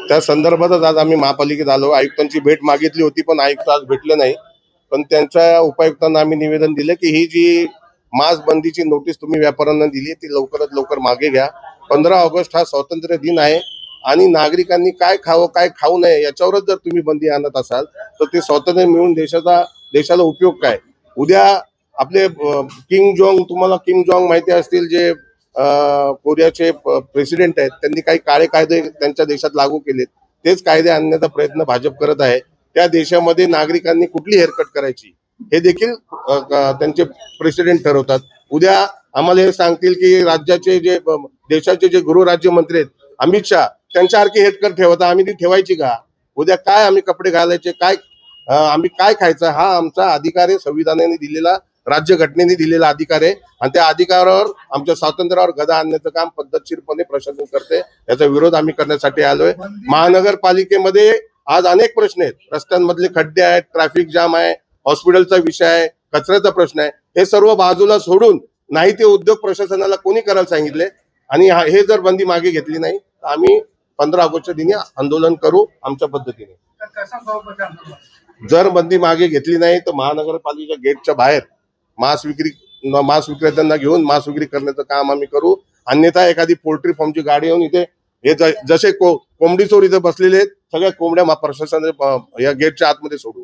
त्या संदर्भातच आज आम्ही महापालिकेत आलो. आयुक्तांची भेट मागितली होती, पण आयुक्त आज भेटले नाही. पण त्यांच्या उपायुक्तांना आम्ही निवेदन दिलं की ही जी मास्क बंदीची नोटीस तुम्ही व्यापाऱ्यांना दिली ती लवकरात लवकर मागे घ्या. 15 ऑगस्ट हा स्वातंत्र्य दिन आहे आणि नागरिकांनी काय खावं काय खाऊ नये याच्यावरच जर तुम्ही बंदी आणत असाल तर ते स्वातंत्र्य मिळून देशाला उपयोग काय. उद्या आपले किंग जोंग, तुम्हाला किंग जोंग माहिती असतील, जे कोरियाचे प्रेसिडेंट आहेत, त्यांनी काही काळे कायदे त्यांच्या देशात लागू केलेत. तेच कायदे आणण्याचा प्रयत्न भाजप करत आहे. त्या देशामध्ये नागरिकांनी कुठली हेरकट करायची हे देखील त्यांचे प्रेसिडेंट ठरवतात. उद्या आम्हाला हे सांगतील की राज्याचे जे देशाचे जे गृहराज्यमंत्री आहेत अमित शाह, त्यांच्यासारखी हेरकट ठेवता, आम्ही ती ठेवायची का? उद्या काय आम्ही कपडे घालायचे, काय आम्ही काय खायचं, हा आमचा अधिकार आहे. संविधानाने दिलेला, राज्यघटनेने दिलेला अधिकार आहे आणि त्या अधिकारावर, आमच्या स्वातंत्र्यावर गदा आणण्याचं काम पद्धतशीरपणे प्रशासन करते. याचा विरोध आम्ही करण्यासाठी आलोय. महानगरपालिकेमध्ये आज अनेक प्रश्न आहेत. रस्त्यांमधले खड्डे आहेत, ट्रॅफिक जाम आहे, हॉस्पिटलचा विषय आहे, कचऱ्याचा प्रश्न आहे. हे सर्व बाजूला सोडून नाही ते उद्योग प्रशासनाला कोणी करायला सांगितले आणि हे जर बंदी मागे घेतली नाही तर आम्ही 15 ऑगस्टच्या दिनी आंदोलन करू आमच्या पद्धतीने. जर बंदी मागे घेतली नाही तर महानगरपालिकेच्या गेटच्या बाहेर मांस विक्रेत्यांना घेऊन मांस विक्री करण्याचं काम आम्ही करू. अन्यथा एखादी पोल्ट्री फार्मची गाडी येऊन इथे हे जसे कोंबडी चोर इथे बसलेले आहेत, सगळ्या कोंबड्या प्रशासनाच्या या गेटच्या आतमध्ये सोडू.